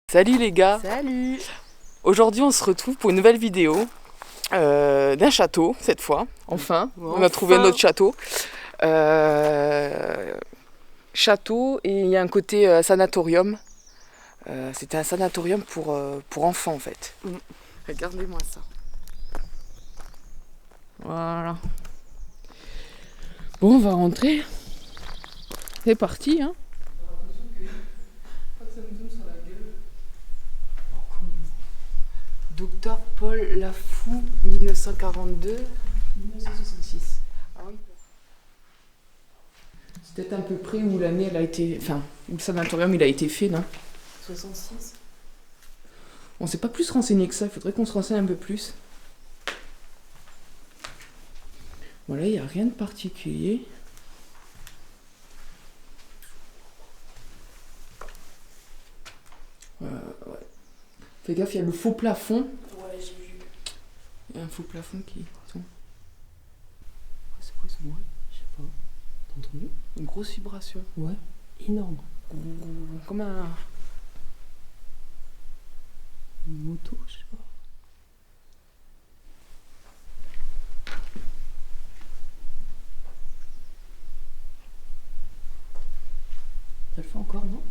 Salut les gars. Salut. Aujourd'hui on se retrouve pour une nouvelle vidéo d'un château cette fois. Enfin, on a trouvé notre château. Château et il y a un côté sanatorium. C'était un sanatorium pour enfants en fait. Regardez-moi ça. Voilà. Bon, on va rentrer. C'est parti hein. Docteur Paul Lafou, 1942-1966. Ah oui. C'est peut-être à peu près où l'année elle a été. Enfin, où le sanatorium il a été fait là. 66. On s'est pas plus renseigné que ça, il faudrait qu'on se renseigne un peu plus. Voilà, il n'y a rien de particulier. Ouais. Fais gaffe, il y a le faux plafond. Ouais, j'ai vu. Il y a un faux plafond qui tombe. C'est quoi ce bruit? Je sais pas. T'as entendu? Une grosse vibration. Ouais. Énorme. Comme un. Une moto, je sais pas. Ça le fait encore, non?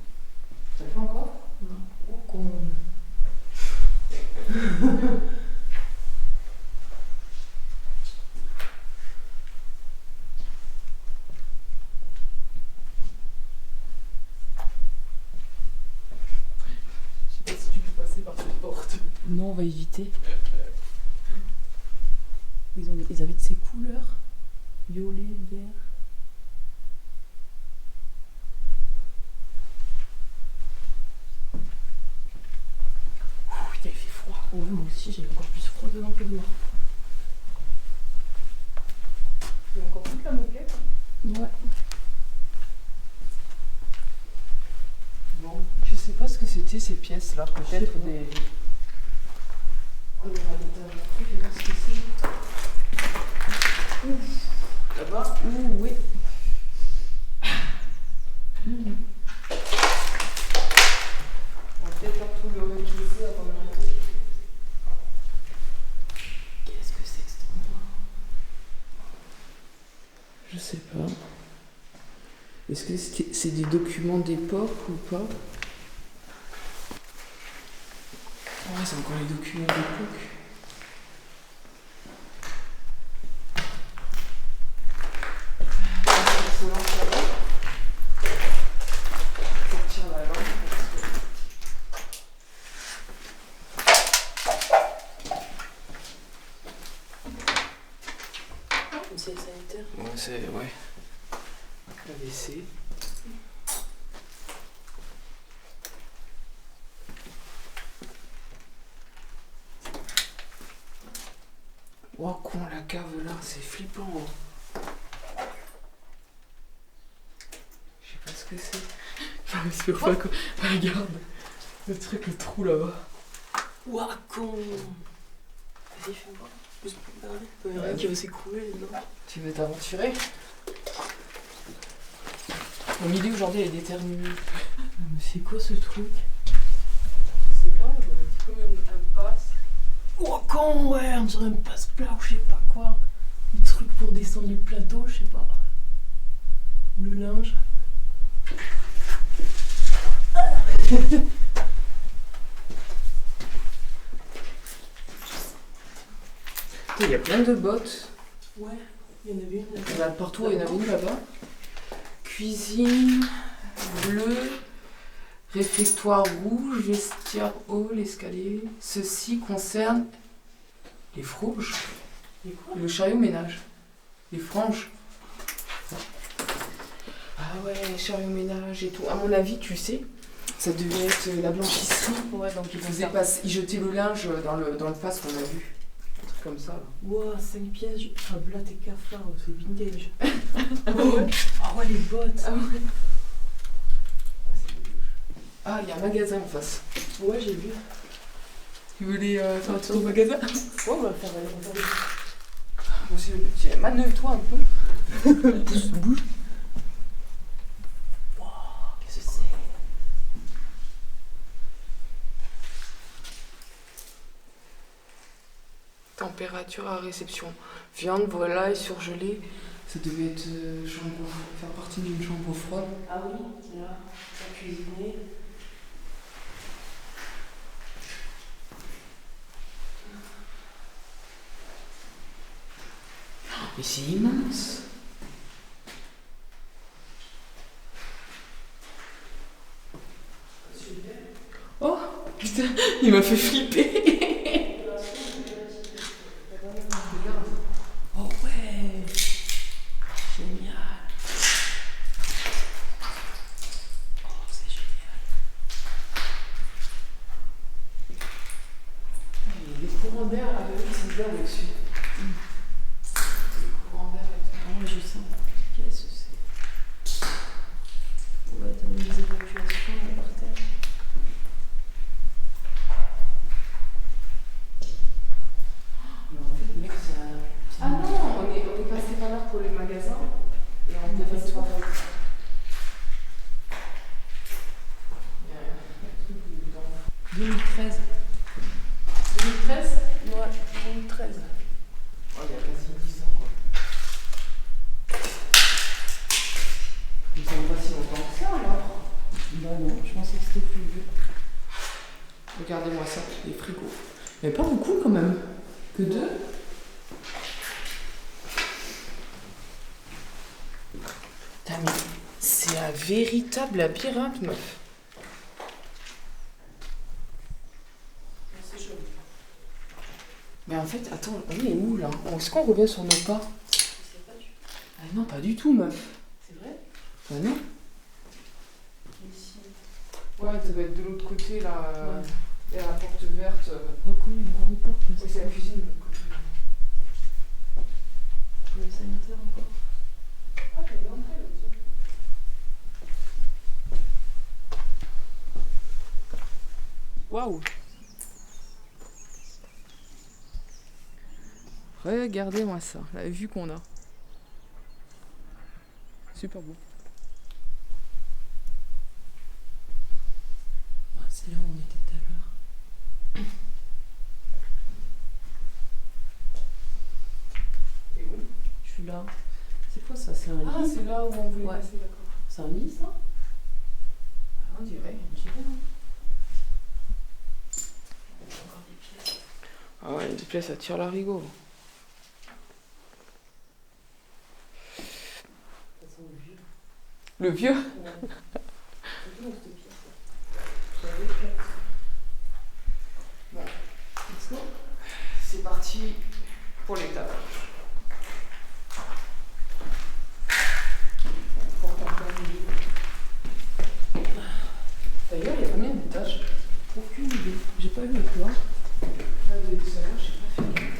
Ça le fait encore? Non. Oh, con. Je sais pas si tu peux passer par cette porte. Non, on va éviter. Ils avaient de ces couleurs. Violet, vert. Oh, putain, il fait froid. Ouais, moi aussi, j'ai encore plus froid dedans que dehors. Il y a encore toute la moquette. Ouais. Bon, je sais pas ce que c'était ces pièces là, peut-être des. Oh, il y a un étage après, je vais voir ce que c'est. Ouf. Là-bas. Ouh, oui. On va peut-être pas tout le rez-de-chaussée avant de monter. Qu'est-ce que c'est que cet endroit? Je sais pas. Est-ce que c'est des documents d'époque ou pas? Ah ouais, c'est encore les documents d'époque. On se lance là-bas. Sortir la lampe. C'est sanitaire. Ouais, c'est. Ouais. La WC. Oh con, la cave là, c'est flippant. Je sais pas ce que c'est. Je respire pas quoi. Regarde. Le truc, le trou là-bas. Ouah, con. Vas-y, fais voir. Juste pour regarder. Il y a rien qui va s'écrouler dedans. Tu veux t'aventurer? Au milieu aujourd'hui elle est déterminée. Mais c'est quoi ce truc? Je sais pas, il y a un petit peu un passe. Ouah, con, ouais, on dirait un passe-plat ou je sais pas quoi. Un truc pour descendre le plateau, je sais pas. Ou le linge. Il y a plein de bottes. Ouais, il y en avait une là. Il y en a partout, il y en a une là-bas. Cuisine, bleu, réfectoire rouge, vestiaire haut, l'escalier. Ceci concerne les franges. Et quoi? Le chariot ménage. Les franges. Ah ouais, chariot ménage et tout. À mon avis, tu sais, ça devait être la blanchisserie. Ouais, donc Ils jetaient le linge dans le face qu'on a vu. Un truc comme ça. Là. Ouah, 5 pièces. Ah, là, tes cafards, c'est vintage. Ah ouais, les bottes. Ah ouais. Ah, il y a un magasin en face. Ouais, j'ai vu. Tu voulais faire un tour au magasin? Ouais, on va faire Manœuvre-toi un peu. bouge. Wow, qu'est-ce que c'est? température à réception. Viande, volaille, surgelée. Ça devait être faire partie d'une chambre froide. Ah oui, c'est là, pour cuisiner. Mais c'est immense. Oh putain, il m'a fait flipper. Oh ouais, génial. Oh, c'est génial. Il y a des courants d'air avec c'est bien au-dessus. Des courants d'air et tout. Ah ouais, je sens. Qu'est-ce que c'est? On va être dans les évacuations là, par terre. Mais en fait, mec, ça... Ah non, on est passé par là pour les magasins et on est passé par là. Il y a un truc dedans. 2013. 2013 Ouais, 2013. Oh, il y a quasi 10 ans quoi. Ils sont pas si longtemps que ça alors. Bah non, je pensais que c'était plus vieux. Regardez-moi ça, les frigos. Mais pas beaucoup quand même. Que deux. Putain, mais c'est un véritable labyrinthe, meuf. C'est joli. Mais en fait, attends, on est où là? Est-ce qu'on revient sur nos pas? Je sais pas du tout. Ah non, pas du tout, meuf. C'est vrai? Bah non. Ici. Ouais, ça doit être de l'autre côté là. Ouais. Il y a la porte verte. Beaucoup une grande porte. Oui, c'est la cuisine de l'autre côté. Le sanitaire encore. Ah, t'as une entrée là-dessus. Waouh! Regardez-moi ça, la vue qu'on a. Super beau. Ah, c'est là où on était tout à l'heure. T'es où? Je suis là. C'est quoi ça? C'est un Ah, lit? c'est là où on voulait Ouais. passer, d'accord. C'est un lit ça? On dirait. On dirait, hein. Encore des pièces. Ah ouais, des pièces à tire l'arigot. Ça sent le vieux. Le vieux? Ouais. C'est bien cette pièce là. J'avais fait. Bon, Let's go. c'est parti pour l'étage. Porte en plein milieu. D'ailleurs, il y a combien d'étages? Aucune idée. J'ai pas vu le plan. Là, de l'extérieur, j'ai pas fait gaffe.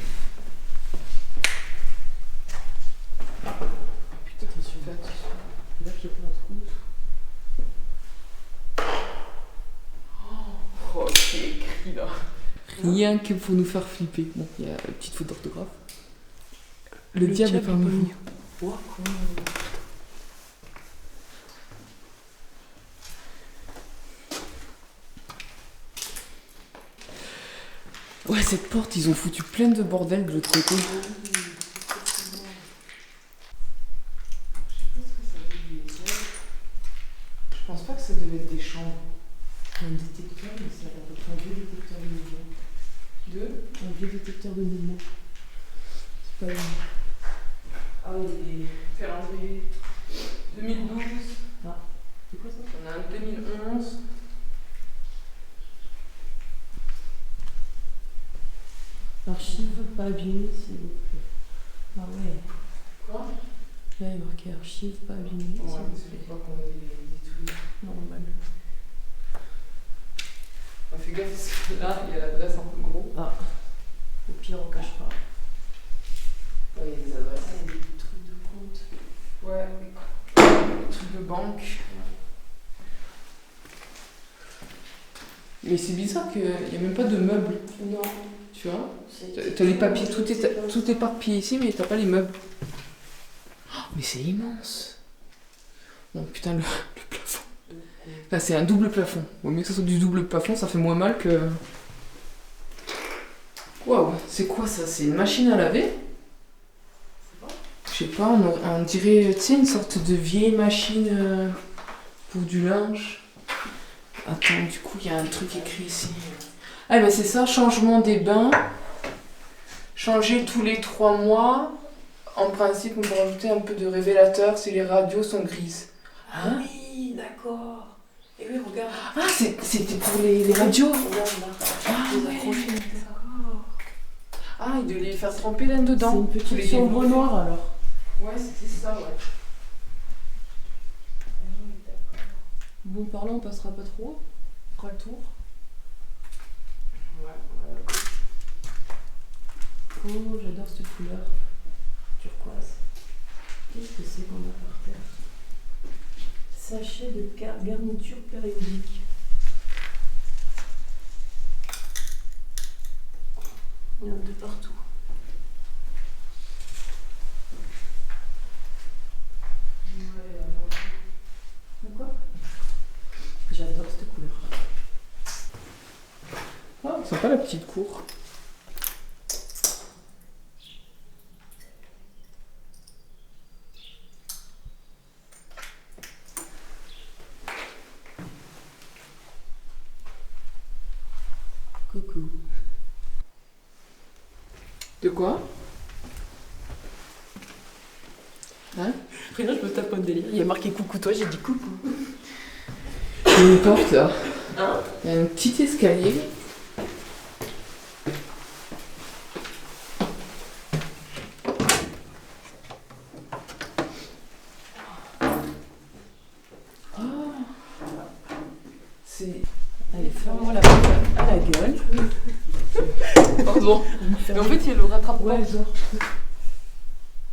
Putain, Attention. fais attention. Là, je pas en trouve. Oh, qui est écrit là. Rien que pour nous faire flipper. Bon, il y a une petite faute d'orthographe. Le diable est parmi vous. Quoi? Ouais, cette porte, ils ont foutu plein de bordel de l'autre côté. Je pense pas que ça devait être des chambres. Un détecteur, mais ça a l'air d'être un vieux détecteur de mouvement. Deux. Un vieux détecteur de mouvement. C'est pas une... Ah oui, des calendriers. 2012. C'est quoi ça? On a un 2011. Archives pas abîmées, s'il vous plaît. Ah ouais. Quoi? Là, il est marqué archives pas abîmées, Ouais, s'il vous c'est plaît. pas qu'on ait détruit. Normal. On fait gaffe parce que là, il y a l'adresse un peu gros. Ah. Au pire, on cache pas. Ouais, il y a des adresses. Ah, il y a des trucs de compte. Ouais, des trucs de banque. Mais c'est bizarre qu'il n'y a même pas de meubles, Non. tu vois. T'as les papiers, tout éparpillé ici, mais t'as pas les meubles. Oh, mais c'est immense. Bon, putain, le plafond. Là, c'est un double plafond. Vaut mieux que ça soit du double plafond, ça fait moins mal que... Wow. Waouh, c'est quoi ça? C'est une machine à laver? Je sais pas, on dirait, tu sais, une sorte de vieille machine pour du linge. Attends, du coup, il y a un truc écrit ici. Ah, ben c'est ça, changement des bains. Changer tous les 3 mois. En principe, on peut rajouter un peu de révélateur si les radios sont grises. Ah oui, d'accord. Et oui, regarde. Ah, c'était pour les radios. Regarde là. Ah, Les ouais. accrocher, d'accord. Ah, il devait les faire tremper là-dedans. C'est une Tous petite les sombre débuts. noire alors. Ouais, c'était ça, ouais. Bon, par là, on passera pas trop. On fera le tour. Ouais. Oh, j'adore cette couleur. Turquoise. Qu'est-ce que c'est qu'on a par terre? Sachet de garniture périodique. Il y en a de partout. Quoi? J'adore cette couleur. Ah, sympa la petite cour. Coucou. De quoi? Hein? Après là, je me tape un délire. Il y a marqué coucou toi, j'ai dit coucou. Il y a une porte là. Hein? Il y a un petit escalier. C'est. Allez, ferme-moi la porte à la gueule. Pardon. Mais en fait, il le rattrape pas. Ouais, genre.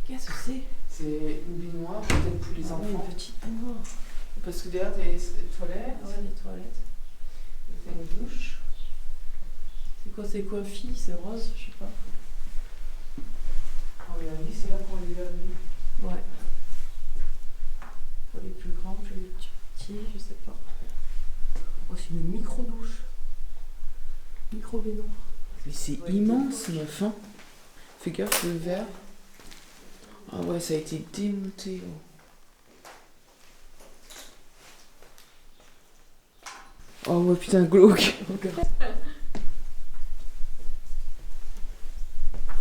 Qu'est-ce que c'est? C'est une baignoire, peut-être pour les Ah ouais, enfants. une petite baignoire. Parce que derrière, t'as les toilettes. Ah ouais, les toilettes. T'as une douche. C'est quoi, fille? C'est rose? Je sais pas. Ah oui, la vie, c'est là pour les laver. Ouais. Pour les plus grands, pour les petits, je sais pas. Oh, c'est une micro-douche. Micro-baignoire. Mais c'est immense, meuf. Hein. Fais gaffe, le verre. Ah ouais, ça a été démonté. Oh ouais, putain, glauque. Regarde.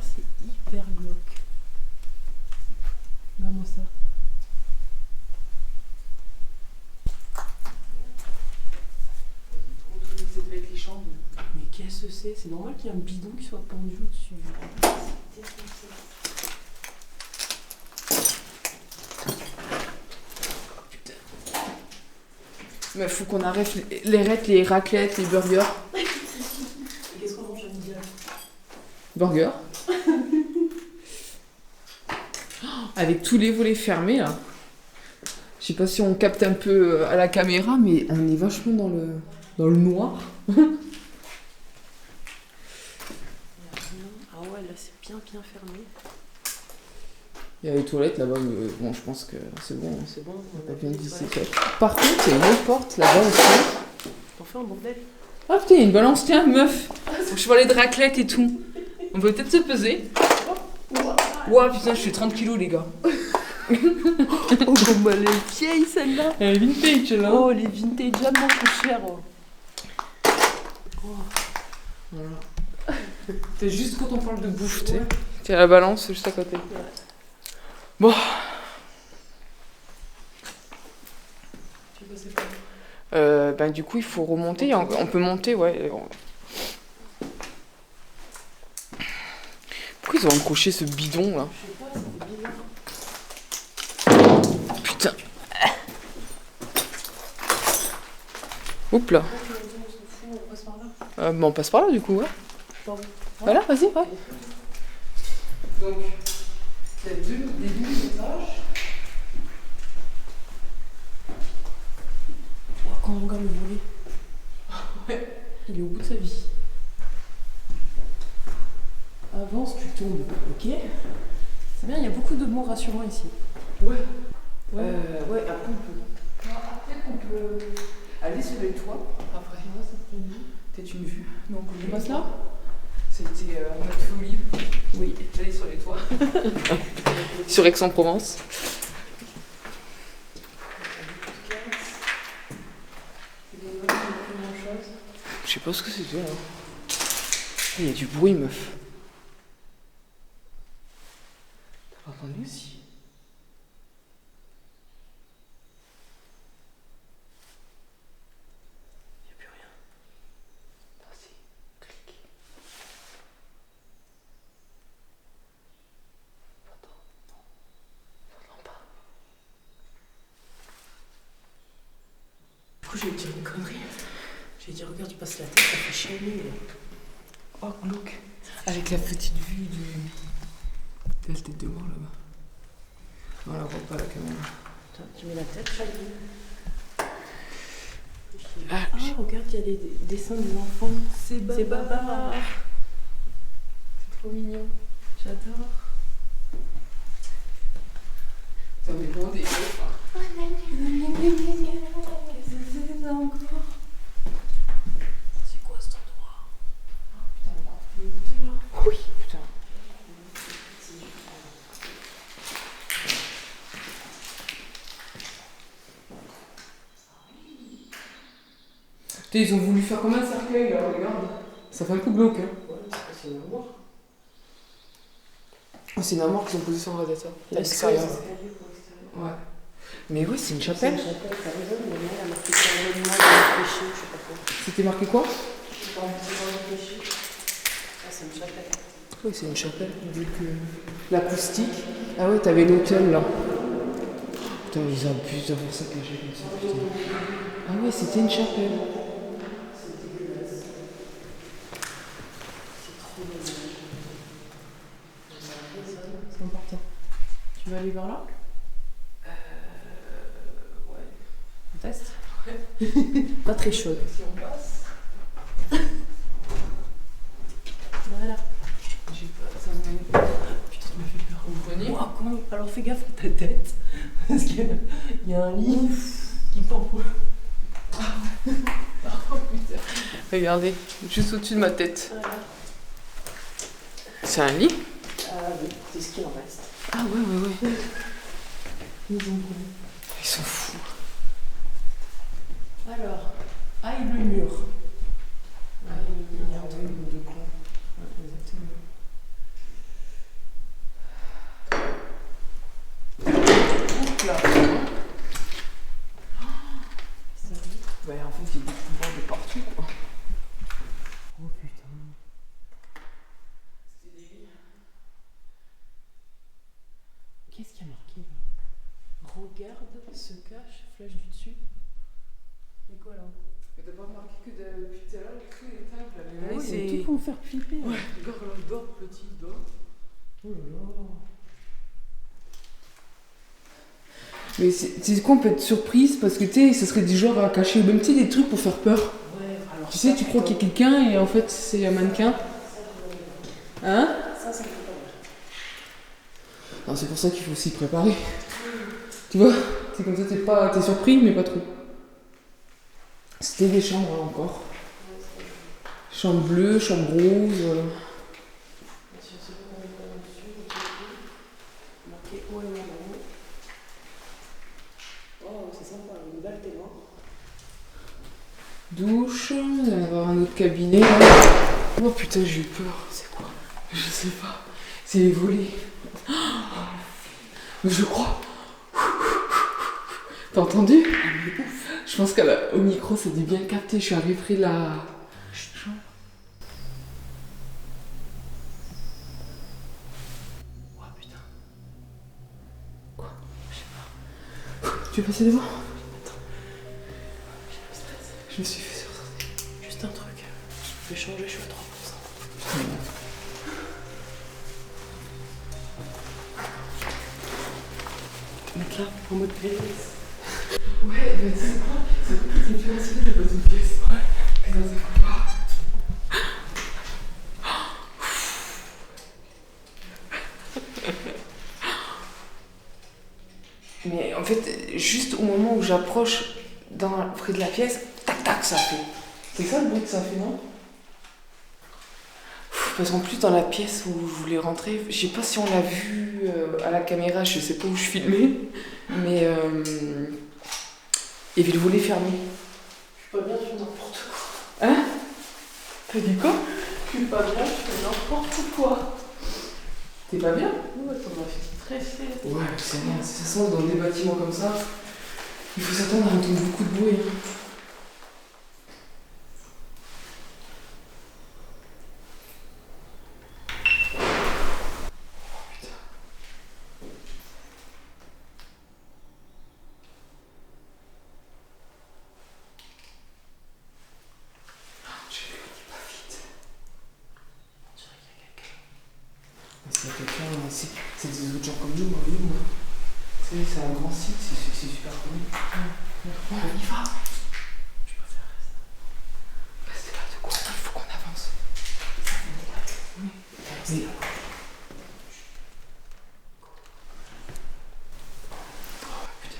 C'est hyper glauque. Regarde-moi ça. Ça devait être les chambres. Mais qu'est-ce que c'est? C'est normal qu'il y ait un bidon qui soit pendu au-dessus. Mais faut qu'on arrête les raclettes, les burgers. Qu'est-ce qu'on mange à midi? Burger. Avec tous les volets fermés là. Je sais pas si on capte un peu à la caméra, mais on est vachement dans le noir. Ah ouais, là c'est bien fermé. Il y a les toilettes là-bas, mais bon, je pense que c'est bon. C'est bon. On a bien dit c'est fait. Par contre, il y a une autre porte là-bas aussi. T'en fais un bordel? Ah putain, il y a une balance, tiens, meuf. Faut que je parlais de raclette et tout. On peut peut-être se peser. Ouah, putain, je fais 30 kilos, les gars. Oh, comme elle est vieille celle-là! Elle est vintage là. Oh, les vintage allemands sont chers! Oh. Voilà. C'est juste quand on parle de bouffe, tu sais. Tiens, la balance juste à côté. Bon. Tu veux, c'est quoi? Ben, du coup, il faut remonter. On peut monter, ouais. Pourquoi ils ont accroché ce bidon là? Je sais pas, c'est bizarre. Putain. Oups là. On passe par là. On passe par là du coup, ouais. Par où? Voilà, vas-y, ouais. Donc, il y a des deux étages. Oh, quand on regarde le volet, Ouais. il est au bout de sa vie. Avance, tu tombes. Ok. C'est bien, il y a beaucoup de mots rassurants ici. Ouais. Ouais. Ouais, après on peut. Peut-être qu'on peut aller sur les toits après. Ouais, ça te dit. Peut-être une vue. Donc On passe là? C'était notre folie. Oui. J'allais sur les toits. Sur Aix-en-Provence. Je sais pas ce que c'était là. Il y a du bruit, meuf. T'as pas entendu? Si. Il n'y a plus rien. Ah si, clic. Attends, non. J'entends pas. Du coup, j'ai dire une connerie. J'ai dit, regarde, tu passes la tête, ça fait chialer. Oh, glauque. Avec la petite vue du... de la tête de mort là-bas. On la voit pas la caméra. Attends, tu mets la tête, Charlie. Ah, Regarde, il y a des dessins des enfants. c'est Baba. C'est trop mignon. J'adore. Ça met vraiment des gros. Encore. C'est quoi cet endroit? Oui, putain. Putain, ils ont voulu faire comme un cercueil là, regarde. Ça fait un peu glauque, hein. Ouais, c'est une armoire. Oh, c'est une armoire qu'ils ont posée sur le radiateur. L'extérieur. Ouais. Mais oui, c'est une C'est chapelle. une chapelle, t'as raison, mais moi, elle a marqué sur le monument de péché, je sais pas quoi. C'était marqué quoi? Dans le péché. Ah, c'est une chapelle. Oui, c'est une chapelle, vu que l'acoustique. Ah ouais, t'avais l'hôtel là. Putain, ils abusent d'avoir ça caché comme ça, putain. Ah ouais, c'était une chapelle. C'est dégueulasse. C'est trop dommage. Ça résonne. C'est important. Tu veux aller vers là? Ouais. On teste? Pas très chaude. Si on passe. Voilà. J'ai pas. Ça me. Putain, tu m'as fait peur. Vous prenez? Ouah, comment... Alors fais gaffe à ta tête. Parce qu'il y a un lit qui pend. Oh putain. Regardez, juste au-dessus de ma tête. Voilà. C'est un lit? Ah oui, c'est ce qu'il en reste. Ah ouais. Ils ont brûlé. Ils sont fous. Alors, aïe le mur. Ah, il y a un truc de con. Ouais, exactement. Oups là. Ça va. Ouais, en fait, il y a des couloirs de partout, quoi. Oh putain. C'était des lits. Qu'est-ce qu'il y a marqué là? Regarde, se cache, flash du dessus. Et quoi là? Mais t'as pas remarqué que depuis tout à l'heure, tous les tables, là, Oui, c'est tout pour me faire flipper. Ouais, regarde, là, il dort, petit, il dort. Oh là là. Mais c'est quoi, on peut être surprise parce que tu sais, ça serait du genre à cacher même tu sais, des trucs pour faire peur. Ouais, alors Tu sais, tu crois qu'il y a quelqu'un et en fait c'est un mannequin. Hein? Ça fait pas mal. Non, c'est pour ça qu'il faut s'y préparer. Tu vois? C'est comme ça, t'es surpris, mais pas trop. C'était des chambres hein, encore. Chambre bleue, chambre rose. Je sais pas combien de temps dessus. Marqué haut et maman. Oh, c'est sympa, une belle témoin. Douche, il va y avoir un autre cabinet. Là. Oh putain, j'ai eu peur. C'est quoi? Je sais pas. C'est les volets. Mais je crois. T'as entendu? Ah, mais ouf. Je pense qu'au micro, ça dit bien capté. Je suis arrivé près de la chambre. Oh putain. Quoi? Je sais pas. Tu veux passer devant? Attends. J'ai le stress. Je me suis fait sursauter. Juste un truc. Je vais changer, je suis à 3%. Mettre là, en mode playlist. Ouais, mais c'est quoi? C'est plus facile de passer une pièce. Ouais. Et dans un couloir. Mais en fait, juste au moment où j'approche près de la pièce, tac tac, ça fait. C'est ça le bruit que ça fait, non? Parce qu'en plus, dans la pièce où je voulais rentrer, je sais pas si on l'a vu à la caméra, je sais pas où je filmais, mais il y avait le volet fermé. Je suis pas bien, je fais n'importe quoi. Hein? T'as dit quoi? Je suis pas bien, je fais n'importe quoi. T'es pas bien? Ouais, ça m'a fait stresser. Ouais, c'est rien. De toute façon, dans des bâtiments comme ça, il faut s'attendre à entendre beaucoup de bruit. Hein. C'est quelqu'un, c'est des autres gens comme nous, moi. C'est un grand site, c'est super connu. Bon, on y va. Je préfère rester là de quoi. Il faut qu'on avance. Oui. Restez là. Oh putain.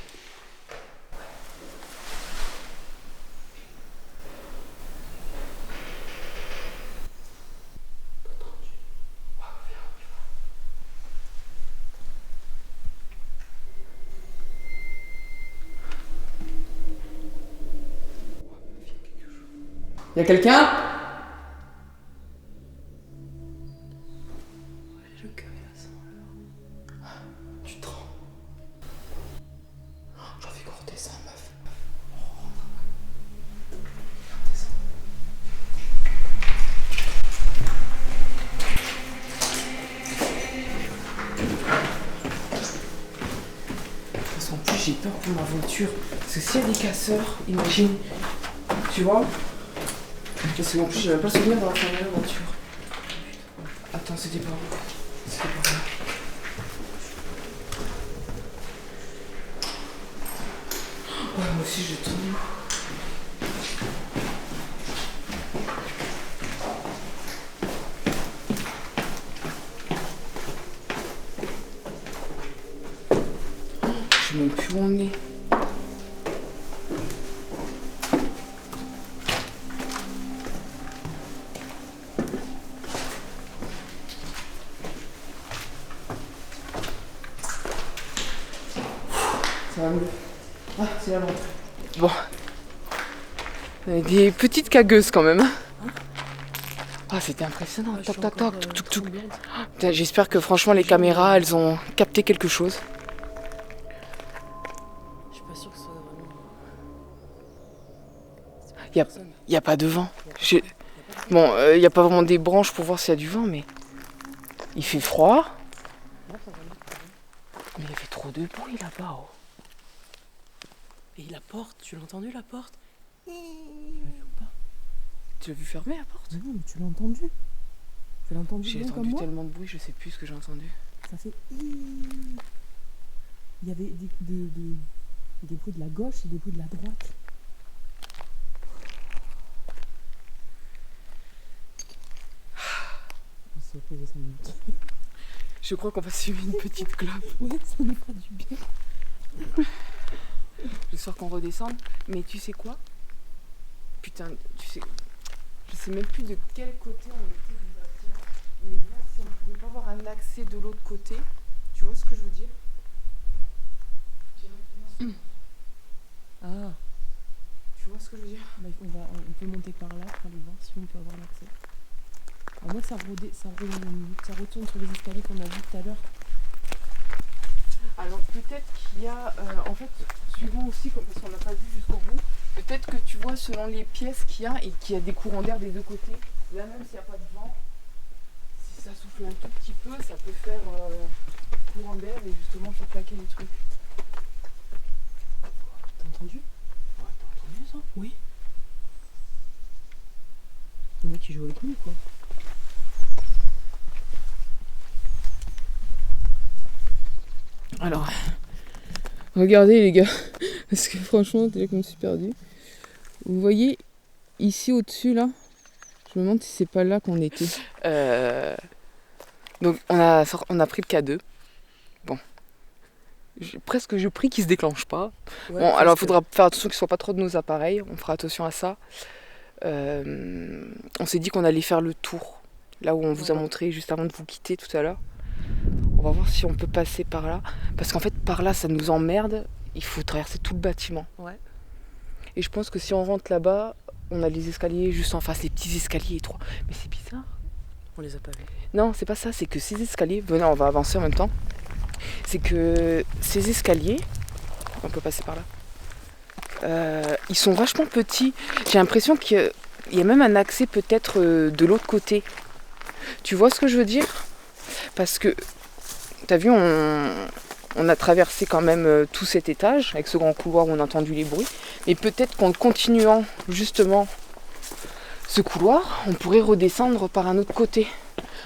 Y'a quelqu'un? Le cœur est à 100 à l'heure. Tu trembles. J'ai envie qu'on redescende, meuf. Parce qu'en plus, j'ai peur pour ma voiture. Parce que s'il y a des casseurs, imagine. Tu vois? Parce qu'en plus, j'avais pas le souvenir d'avoir fermé la voiture. Attends, c'était pas où? C'était pas là. Ouais, moi aussi, je tombe. Je sais même plus où on est. Ça va mieux. Ah, c'est la lampe. Bon. Des petites cagueuses quand même. Ah, c'était impressionnant. Toc, toc, toc, toc, toc, toc. Putain, j'espère que franchement les caméras, elles ont capté quelque chose. Je suis pas sûre que ce soit vraiment. Y a pas de vent. Bon, y a pas vraiment des branches pour voir s'il y a du vent, mais il fait froid. Mais il y avait trop de bruit là-bas. Oh. Et la porte, tu l'as entendu la porte? Tu l'as vu fermer la porte? Non, mais tu l'as entendu. Tu l'as entendu J'ai bien comme entendu moi? tellement de bruit, je sais plus ce que j'ai entendu. Ça fait. Il y avait des bruits de la gauche et des bruits de la droite. On s'est reposé 5 minutes. Je crois qu'on va se fumer une petite clope. Ouais, ça nous fera du bien. J'espère qu'on redescende. Mais tu sais quoi? Putain, tu sais. Je sais même plus de quel côté on était du bâtiment. Mais voir si on pouvait pas avoir un accès de l'autre côté. Tu vois ce que je veux dire? Ah, Tu vois ce que je veux dire? bah, on peut monter par là pour aller voir si on peut avoir l'accès. Alors moi, ça retourne sur les escaliers qu'on a vus tout à l'heure. Alors peut-être qu'il y a, en fait, suivant aussi, parce qu'on n'a pas vu jusqu'au bout, peut-être que tu vois selon les pièces qu'il y a et qu'il y a des courants d'air des deux côtés. Là même s'il n'y a pas de vent, si ça souffle un tout petit peu, ça peut faire courant d'air et justement faire claquer les trucs. T'as entendu? Ouais, t'as entendu ça? Oui. Le mec qui joue avec nous, quoi. Alors, regardez les gars, parce que franchement, déjà que je me suis perdue. Vous voyez, ici au-dessus, là, je me demande si c'est pas là qu'on était. Donc, on a pris le K2. Bon. Presque je prie qu'il se déclenche pas. Ouais, bon, alors il faudra faire attention qu'il ne soit pas trop de nos appareils, on fera attention à ça. On s'est dit qu'on allait faire le tour. là où on vous a montré juste avant de vous quitter tout à l'heure. On va voir si on peut passer par là. Parce qu'en fait, par là, ça nous emmerde. Il faut traverser tout le bâtiment. Ouais. Et je pense que si on rentre là-bas, on a les escaliers juste en face, les petits escaliers étroits. Mais c'est bizarre. On les a pas vus. Non, c'est pas ça, c'est que ces escaliers... Venez, on va avancer en même temps. C'est que ces escaliers... On peut passer par là. Ils sont vachement petits. J'ai l'impression qu'il y a même un accès peut-être de l'autre côté. Tu vois ce que je veux dire? Parce que, t'as vu, on a traversé quand même tout cet étage, avec ce grand couloir où on a entendu les bruits. Mais peut-être qu'en continuant justement ce couloir, on pourrait redescendre par un autre côté.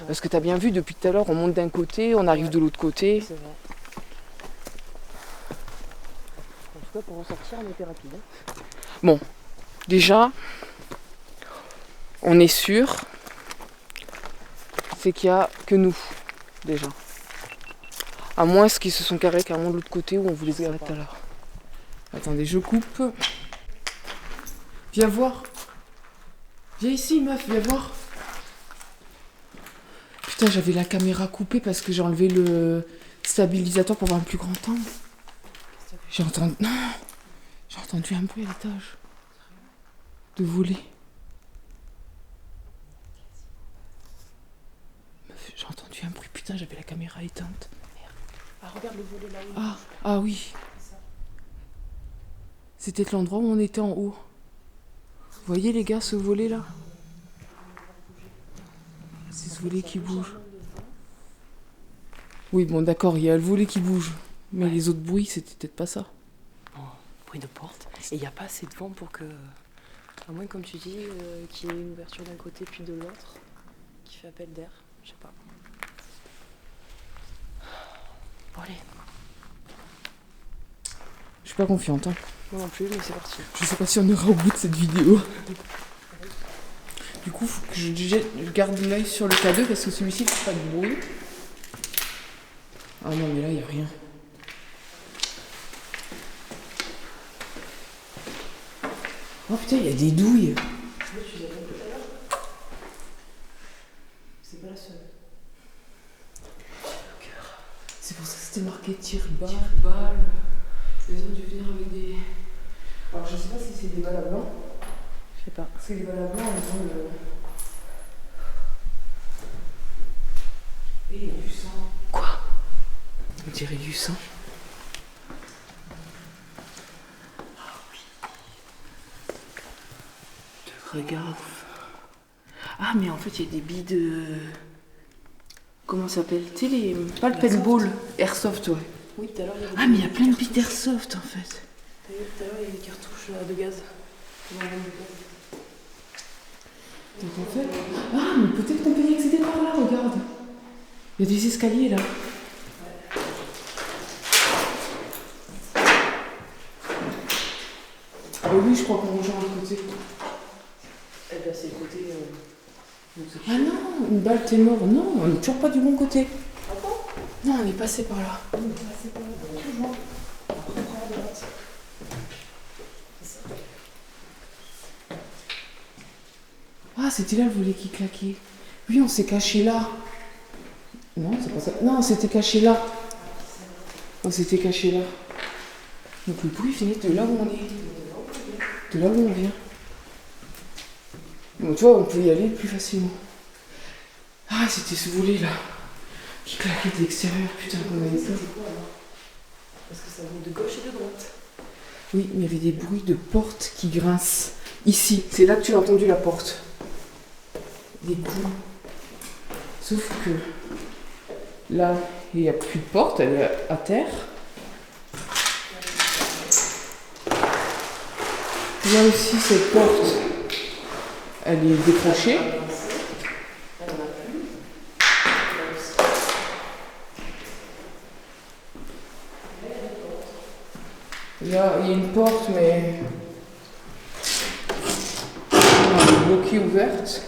Parce que t'as bien vu, depuis tout à l'heure, on monte d'un côté, on arrive de l'autre côté. C'est vrai. En tout cas, pour en sortir, on était rapide. Bon, déjà, on est sûr, c'est qu'il n'y a que nous, déjà. À moins qu'ils se sont carrés carrément de l'autre côté où on voulait se garer tout à l'heure. Attendez, je coupe. Viens voir. Viens ici, meuf, viens voir. Putain, j'avais la caméra coupée parce que j'ai enlevé le stabilisateur pour avoir un plus grand angle. J'ai entendu... Non, j'ai entendu un bruit à l'étage. De voler. Meuf, j'ai entendu un bruit. Putain, j'avais la caméra éteinte. Ah, regarde le volet là-haut. Ah oui. C'était l'endroit où on était en haut. Vous voyez les gars, ce volet là? C'est ce volet qui bouge. Oui, bon d'accord, il y a le volet qui bouge. Mais les autres bruits, c'était peut-être pas ça. Oh, bruit de porte. Et il n'y a pas assez de vent pour que... À moins, comme tu dis, qu'il y ait une ouverture d'un côté puis de l'autre, qui fait appel d'air. Je sais pas. Bon, allez. Je suis pas confiante. Hein. Moi non plus, mais c'est parti. Je sais pas si on ira au bout de cette vidéo. Du coup, faut que je garde l'œil sur le K2 parce que celui-ci ne fait pas de bruit. Ah non, mais là, il n'y a rien. Oh putain, il y a des douilles. C'est pas la seule. C'est pour ça que c'était marqué tire-balle. Ils ont dû venir avec des... Alors je sais pas si c'est des balles à blanc. Je sais pas. Parce que les balles à blanc, elles ont le... Et il y a du sang. Quoi? On dirait du sang. Regarde. Ah mais en fait il y a des billes de... Comment ça s'appelle? Tu sais les... Pas le paintball. Airsoft, ouais. Oui, tout à l'heure il y avait Ah mais il y a plein de billes d'airsoft en fait. Tout à l'heure il y avait des cartouches de gaz. Donc en fait... Ah mais peut-être qu'on peut y accéder par là, regarde. Il y a des escaliers là. Ah oui, je crois qu'on rejoint le côté. Eh ben c'est le côté... Ah non, une balle t'es mort. Non, on n'est toujours pas du bon côté. Ah bon? Non, on est passé par là. On est passé par là, toujours. Après, on prend la droite. C'est ça. Ah, c'était là le volet qui claquait. Oui, on s'est caché là. Non, c'est pas ça. Non, on s'était caché là. On s'était caché là. Donc le bruit venait de là où on est. De là où on vient. Bon, tu vois, on peut y aller plus facilement. Ah, c'était ce volet là. Qui claquait de l'extérieur. Putain, qu'on avait ça. C'est quoi alors? Parce que ça venait de gauche et de droite. Oui, mais il y avait des bruits de porte qui grincent. Ici, c'est là que tu as entendu la porte. Des coups. Sauf que là, il n'y a plus de porte, elle est à terre. Là aussi, cette porte, elle est décrochée. Là, il y a une porte, mais elle est bloquée, ouverte.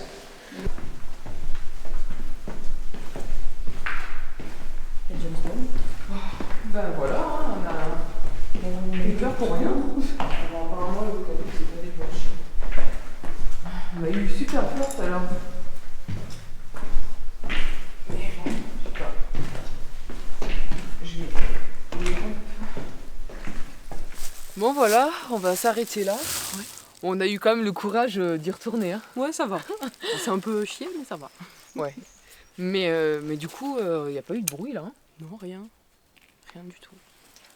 Ben voilà, on a eu peur pour rien. Apparemment, le cadeau s'est pas déclenché. On a eu super peur tout à l'heure. voilà, on va s'arrêter là. On a eu quand même le courage d'y retourner. Hein. Ouais, ça va. C'est un peu chier, mais ça va. Ouais. Mais du coup, il n'y a pas eu de bruit là. Hein. Non, rien. Rien du tout.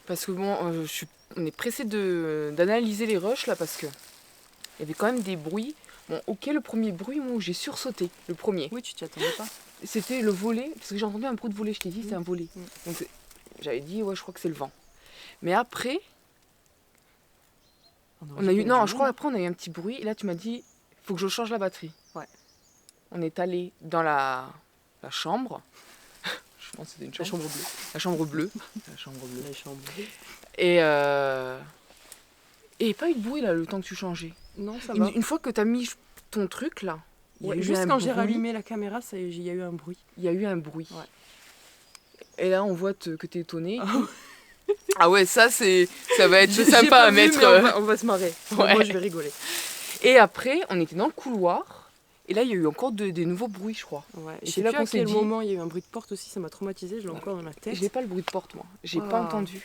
Parce que bon, on est pressé d'analyser les rushs là parce que il y avait quand même des bruits. Bon, ok, le premier bruit, moi j'ai sursauté, le premier. Oui, tu t'y attendais pas. C'était le volet, parce que j'ai entendu un bruit de volet, je t'ai dit, c'est un volet. Donc j'avais dit, ouais, je crois que c'est le vent. Mais après, on a eu, non, je crois après on a eu un petit bruit, et là tu m'as dit, faut que je change la batterie. Ouais. On est allé dans la chambre. Je pense que c'était une chambre. La chambre bleue. La chambre bleue. La chambre bleue. Et pas eu de bruit là le temps que tu changeais. Non, ça va. Une fois que t'as mis ton truc là, Ouais, juste quand j'ai rallumé la caméra, il y a eu un bruit. Il y a eu un bruit. Ouais. Et là, on voit que t'es étonnée. Ah ouais, ça va être sympa à mettre. On va se marrer. Ouais. Moi, je vais rigoler. Et après, on était dans le couloir. Et là, il y a eu encore des nouveaux bruits, je crois. Ouais. Et Je c'est sais là plus qu'on à s'est quel dit. moment il y a eu un bruit de porte aussi, ça m'a traumatisé, je l'ai encore dans la tête. J'ai pas le bruit de porte, moi. J'ai pas entendu.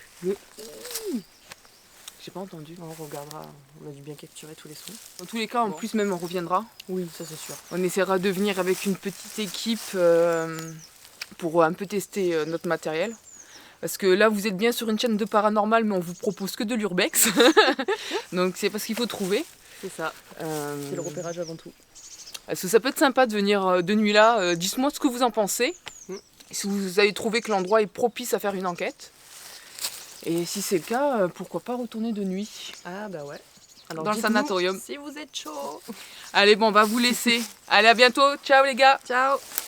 J'ai pas entendu. On regardera, on a dû bien capturer tous les sons. Dans tous les cas, en plus, même on reviendra. Oui, ça c'est sûr. On essaiera de venir avec une petite équipe pour un peu tester notre matériel. Parce que là, vous êtes bien sur une chaîne de paranormal, mais on vous propose que de l'urbex. Donc c'est pas ce qu'il faut trouver. C'est ça. C'est le repérage avant tout. Parce que ça peut être sympa de venir de nuit là. Dites-moi ce que vous en pensez. Si vous avez trouvé que l'endroit est propice à faire une enquête. Et si c'est le cas, pourquoi pas retourner de nuit. Ah bah ouais. Alors, dans le sanatorium. Si vous êtes chaud. Allez, bon, on va vous laisser. Allez, à bientôt. Ciao les gars. Ciao.